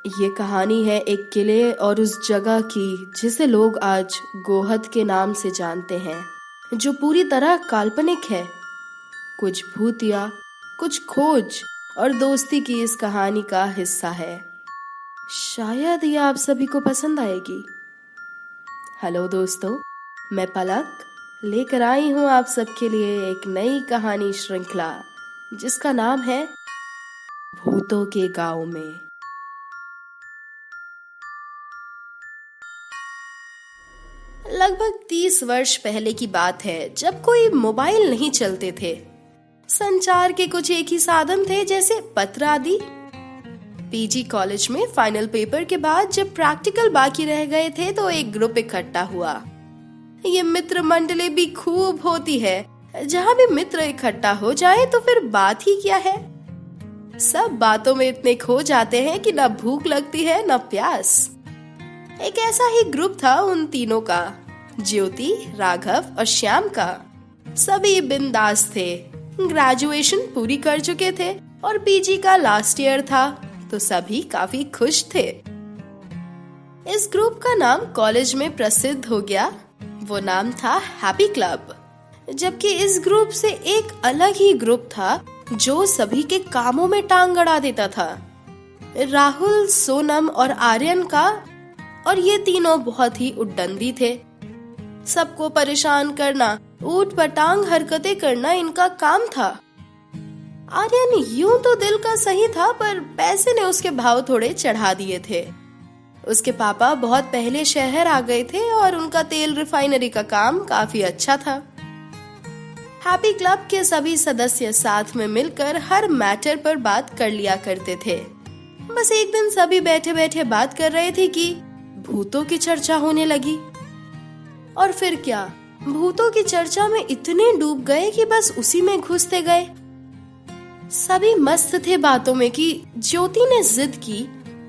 ये कहानी है एक किले और उस जगह की जिसे लोग आज गोहद के नाम से जानते हैं, जो पूरी तरह काल्पनिक है। कुछ भूतिया, कुछ खोज और दोस्ती की इस कहानी का हिस्सा है। शायद ये आप सभी को पसंद आएगी। हेलो दोस्तों, मैं पलक लेकर आई हूँ आप सबके लिए एक नई कहानी श्रृंखला जिसका नाम है भूतों के गांव में। लगभग 30 वर्ष पहले की बात है, जब कोई मोबाइल नहीं चलते थे। संचार के कुछ एक ही साधन थे, जैसे पत्र आदि। पीजी कॉलेज में फाइनल पेपर के बाद जब प्रैक्टिकल बाकी रह गए थे तो एक ग्रुप इकट्ठा हुआ। ये मित्र मंडली भी खूब होती है। जहाँ भी मित्र इकट्ठा हो जाए तो फिर बात ही क्या है। सब बातों में इतने खो जाते हैं कि न भूख लगती है न प्यास। एक ऐसा ही ग्रुप था उन तीनों का, ज्योति, राघव और श्याम का। सभी बिंदास थे, ग्रेजुएशन पूरी कर चुके थे और पीजी का लास्ट ईयर था, तो सभी काफी खुश थे। इस ग्रुप का नाम कॉलेज में प्रसिद्ध हो गया। वो नाम था हैप्पी क्लब। जबकि इस ग्रुप से एक अलग ही ग्रुप था जो सभी के कामों में टांग अड़ा देता था। राहुल, सोनम और आर्यन का, और ये तीनों बहुत ही उद्दंडी थे। सबको परेशान करना, ऊट पटांग हरकतें करना इनका काम था। आर्यन यूं तो दिल का सही था, पर पैसे ने उसके भाव थोड़े चढ़ा दिए थे। उसके पापा बहुत पहले शहर आ गए थे और उनका तेल रिफाइनरी का काम काफी अच्छा था। हैप्पी क्लब के सभी सदस्य साथ में मिलकर हर मैटर पर बात कर लिया करते थे। बस एक दिन सभी बैठे बैठे बात कर रहे थे कि भूतों की चर्चा होने लगी। और फिर क्या, भूतों की चर्चा में इतने डूब गए कि बस उसी में घुसते गए। सभी मस्त थे बातों में कि ज्योति ने जिद की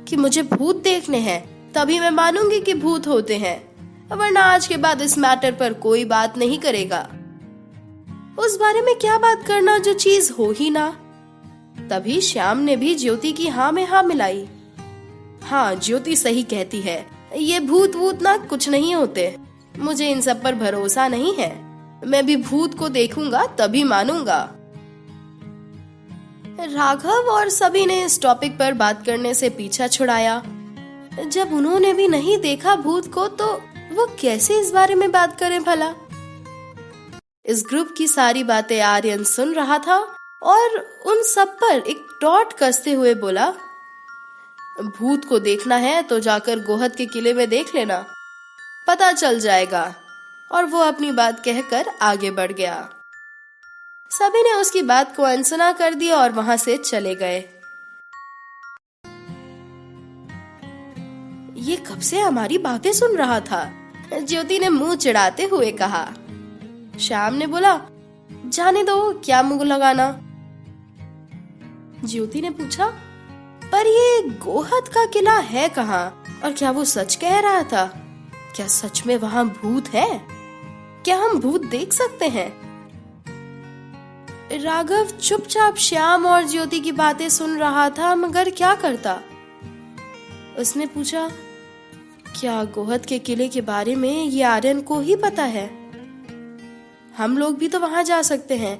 कि मुझे भूत देखने हैं, तभी मैं मानूंगी कि भूत होते हैं, वरना आज के बाद इस मैटर पर कोई बात नहीं करेगा। उस बारे में क्या बात करना जो चीज हो ही ना। तभी श्याम ने भी ज्योति की हाँ में हाँ मिलाई। हाँ, ज्योति सही कहती है, ये भूत वूत ना कुछ नहीं होते। मुझे इन सब पर भरोसा नहीं है। मैं भी भूत को देखूंगा तभी मानूंगा। राघव और सभी ने इस टॉपिक पर बात करने से पीछा छुड़ाया। जब उन्होंने भी नहीं देखा भूत को, तो वो कैसे इस बारे में बात करें भला। इस ग्रुप की सारी बातें आर्यन सुन रहा था और उन सब पर एक टॉर्च कसते हुए बोला, भूत को देखना है तो जाकर गोहद के किले में देख लेना, पता चल जाएगा। और वो अपनी बात कहकर आगे बढ़ गया। सभी ने उसकी बात को अनसुना कर दिया और वहां से चले गए। ये कब से हमारी बातें सुन रहा था, ज्योति ने मुंह चिढ़ाते हुए कहा। श्याम ने बोला, जाने दो, क्या मुंह लगाना। ज्योति ने पूछा, पर ये गोहद का किला है कहाँ, और क्या वो सच कह रहा था? क्या सच में वहाँ भूत है? क्या हम भूत देख सकते हैं? राघव चुपचाप श्याम और ज्योति की बातें सुन रहा था, मगर क्या करता। उसने पूछा, क्या गोहद के किले के बारे में ये आर्यन को ही पता है? हम लोग भी तो वहां जा सकते हैं,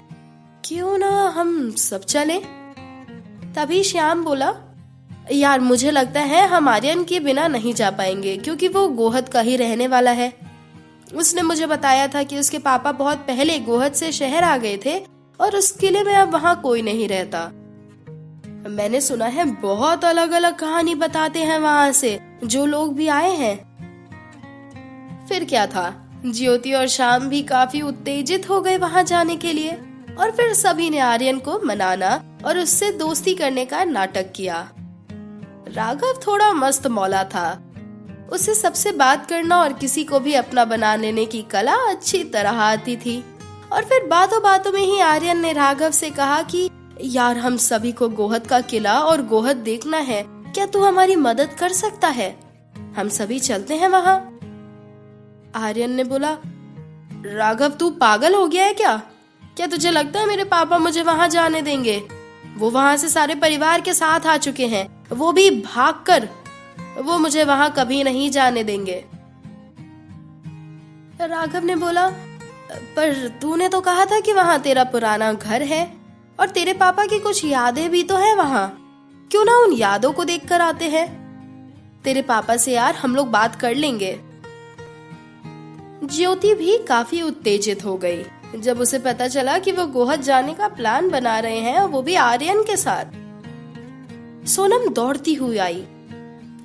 क्यों ना हम सब चलें? तभी श्याम बोला, यार मुझे लगता है हम आर्यन के बिना नहीं जा पाएंगे, क्योंकि वो गोहद का ही रहने वाला है। उसने मुझे बताया था कि उसके पापा बहुत पहले गोहद से शहर आ गए थे और उस किले में अब वहाँ कोई नहीं रहता। मैंने सुना है बहुत अलग अलग कहानी बताते हैं वहाँ से जो लोग भी आए हैं। फिर क्या था, ज्योति और श्याम भी काफी उत्तेजित हो गए वहाँ जाने के लिए, और फिर सभी ने आर्यन को मनाना और उससे दोस्ती करने का नाटक किया। राघव थोड़ा मस्त मौला था। उसे सबसे बात करना और किसी को भी अपना बना लेने की कला अच्छी तरह आती थी। और फिर बातों बातों में ही आर्यन ने राघव से कहा कि यार हम सभी को गोहद का किला और गोहद देखना है, क्या तू हमारी मदद कर सकता है? हम सभी चलते हैं वहाँ। आर्यन ने बोला, राघव तू पागल हो गया है क्या? क्या तुझे लगता है मेरे पापा मुझे वहाँ जाने देंगे? वो वहां से सारे परिवार के साथ आ चुके हैं, वो भी भागकर। वो मुझे वहां कभी नहीं जाने देंगे। राघव ने बोला, पर तूने तो कहा था कि वहां तेरा पुराना घर है और तेरे पापा की कुछ यादें भी तो है वहां। क्यों ना उन यादों को देखकर आते हैं। तेरे पापा से यार हम लोग बात कर लेंगे। ज्योति भी काफी उत्तेजित हो गई जब उसे पता चला कि वो गोहद जाने का प्लान बना रहे हैं, वो भी आर्यन के साथ। सोनम दौड़ती हुई आई।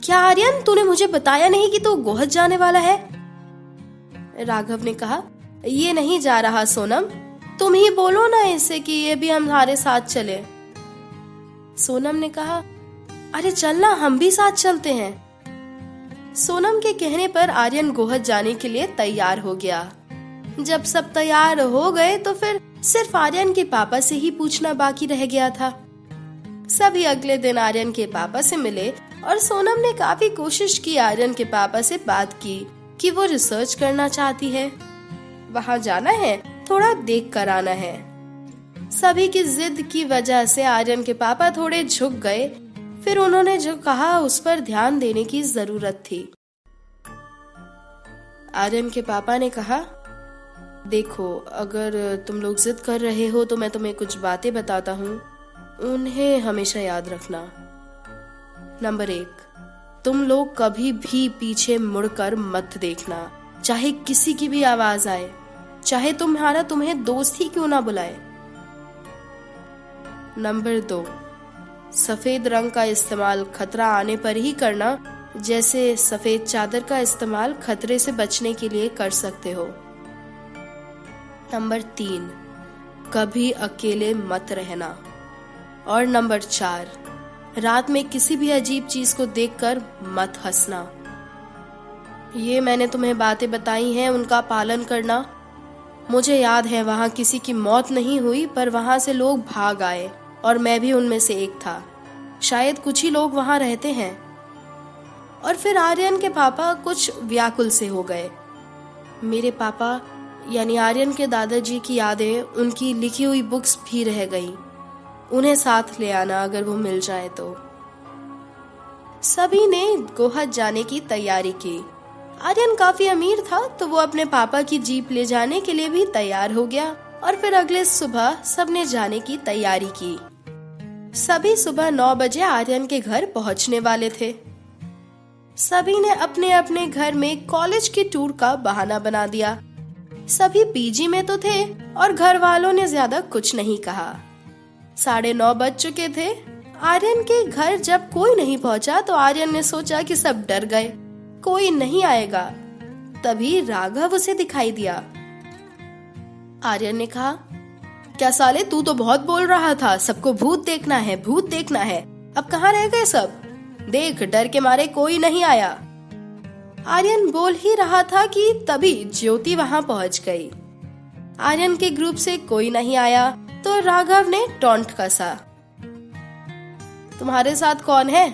क्या आर्यन, तूने मुझे बताया नहीं कि तू गोहद जाने वाला है? राघव ने कहा, ये नहीं जा रहा सोनम, तुम ही बोलो ना इसे कि ये भी हमारे साथ चले। सोनम ने कहा, अरे चलना, हम भी साथ चलते हैं। सोनम के कहने पर आर्यन गोहद जाने के लिए तैयार हो गया। जब सब तैयार हो गए तो फिर सिर्फ आर्यन के पापा से ही पूछना बाकी रह गया था। सभी अगले दिन आर्यन के पापा से मिले और सोनम ने काफी कोशिश की आर्यन के पापा से बात की कि वो रिसर्च करना चाहती है, वहां जाना है, थोड़ा देख कर आना है। सभी की जिद की वजह से आर्यन के पापा थोड़े झुक गए। फिर उन्होंने जो कहा उस पर ध्यान देने की जरूरत थी। आर्यन के पापा ने कहा, देखो, अगर तुम लोग जिद कर रहे हो तो मैं तुम्हें कुछ बातें बताता हूँ, उन्हें हमेशा याद रखना। नंबर 1, तुम लोग कभी भी पीछे मुड़कर मत देखना, चाहे किसी की भी आवाज आए, चाहे तुम्हें दोस्त ही क्यों ना बुलाए। नंबर 2, सफेद रंग का इस्तेमाल खतरा आने पर ही करना, जैसे सफेद चादर का इस्तेमाल खतरे से बचने के लिए कर सकते हो। नंबर 3, कभी अकेले मत रहना। और नंबर 4, रात में किसी भी अजीब चीज को देखकर मत हंसना। ये मैंने तुम्हें बातें बताई हैं, उनका पालन करना। मुझे याद है वहां किसी की मौत नहीं हुई, पर वहां से लोग भाग आए और मैं भी उनमें से एक था। शायद कुछ ही लोग वहां रहते हैं। और फिर आर्यन के पापा कुछ व्याकुल से हो गए। मेरे पापा यानी आर्यन के दादाजी की यादें, उनकी लिखी हुई बुक्स भी रह गईं। उन्हें साथ ले आना अगर वो मिल जाए तो। सभी ने गोहद जाने की तैयारी की। आर्यन काफी अमीर था तो वो अपने पापा की जीप ले जाने के लिए भी तैयार हो गया और फिर अगले सुबह सबने जाने की तैयारी की। सभी सुबह 9 बजे आर्यन के घर पहुंचने वाले थे। सभी ने अपने अपने घर में कॉलेज की टूर का बहाना बना दिया। सभी पीजी में तो थे और घर वालों ने ज्यादा कुछ नहीं कहा। 9:30 बज चुके थे। आर्यन के घर जब कोई नहीं पहुंचा तो आर्यन ने सोचा कि सब डर गए, कोई नहीं आएगा। तभी राघव उसे दिखाई दिया। आर्यन ने कहा, क्या साले, तू तो बहुत बोल रहा था सबको भूत देखना है, भूत देखना है, अब कहाँ रह गए सब? देख, डर के मारे कोई नहीं आया। आर्यन बोल ही रहा था कि तभी ज्योति वहां पहुंच गई। आर्यन के ग्रुप से कोई नहीं आया तो राघव ने टॉन्ट कसा, तुम्हारे साथ कौन है?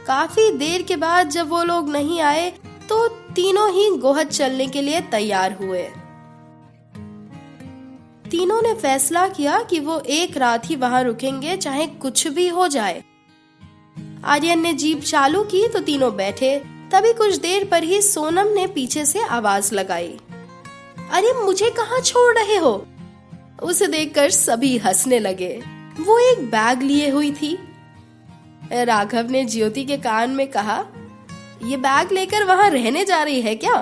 काफी देर के बाद जब वो लोग नहीं आए तो तीनों ही गोहद चलने के लिए तैयार हुए। तीनों ने फैसला किया कि वो एक रात ही वहां रुकेंगे, चाहे कुछ भी हो जाए। आर्यन ने जीप चालू की तो तीनों बैठे। तभी कुछ देर पर ही सोनम ने पीछे से आवाज लगाई, अरे मुझे कहाँ छोड़ रहे हो? उसे देखकर सभी हंसने लगे। वो एक बैग लिए हुई थी। राघव ने ज्योति के कान में कहा, ये बैग लेकर वहां रहने जा रही है क्या?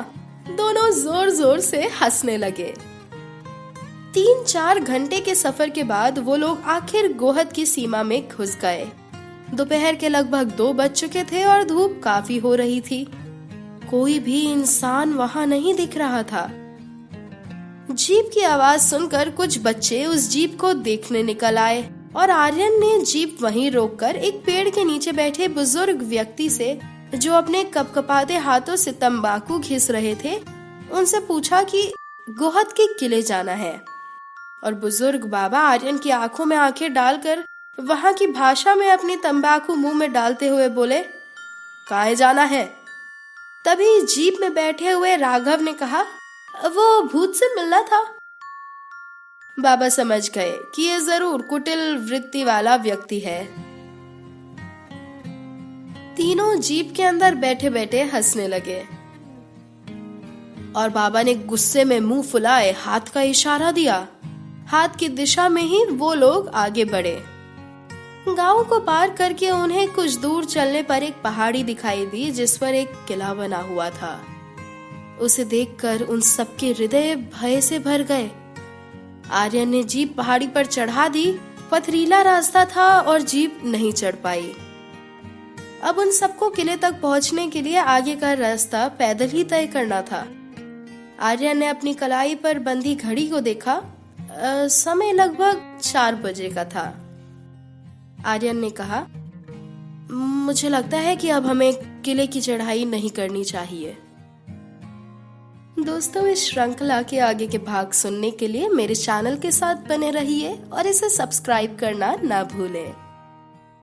दोनों जोर जोर से हंसने लगे। 3-4 घंटे के सफर के बाद वो लोग आखिर गोहद की सीमा में घुस गए। दोपहर के लगभग 2 बज चुके थे और धूप काफी हो रही थी। कोई भी इंसान वहां नहीं दिख रहा था। जीप की आवाज सुनकर कुछ बच्चे उस जीप को देखने निकल आए और आर्यन ने जीप वहीं रोककर एक पेड़ के नीचे बैठे बुजुर्ग व्यक्ति से, जो अपने कपकपाते हाथों से तंबाकू घिस रहे थे, उनसे पूछा कि गोहद के किले जाना है। और बुजुर्ग बाबा आर्यन की आंखों में आंखें डालकर वहां की भाषा में अपनी तंबाकू मुंह में डालते हुए बोले, काहे जाना है? तभी जीप में बैठे हुए राघव ने कहा, वो भूत से मिलना था। बाबा समझ गए कि ये जरूर कुटिल वृत्ति वाला व्यक्ति है। तीनों जीप के अंदर बैठे बैठे हंसने लगे और बाबा ने गुस्से में मुंह फुलाए हाथ का इशारा दिया। हाथ की दिशा में ही वो लोग आगे बढ़े। गांव को पार करके उन्हें कुछ दूर चलने पर एक पहाड़ी दिखाई दी जिस पर एक किला बना हुआ था। उसे देखकर उन सबके हृदय भय से भर गए। आर्यन ने जीप पहाड़ी पर चढ़ा दी। पथरीला रास्ता था और जीप नहीं चढ़ पाई। अब उन सबको किले तक पहुंचने के लिए आगे का रास्ता पैदल ही तय करना था। आर्यन ने अपनी कलाई पर बंधी घड़ी को देखा। समय लगभग 4 बजे का था। आर्यन ने कहा, मुझे लगता है कि अब हमें किले की चढ़ाई नहीं करनी चाहिए। दोस्तों, इस श्रृंखला के आगे के भाग सुनने के लिए मेरे चैनल के साथ बने रहिए और इसे सब्सक्राइब करना ना भूलें।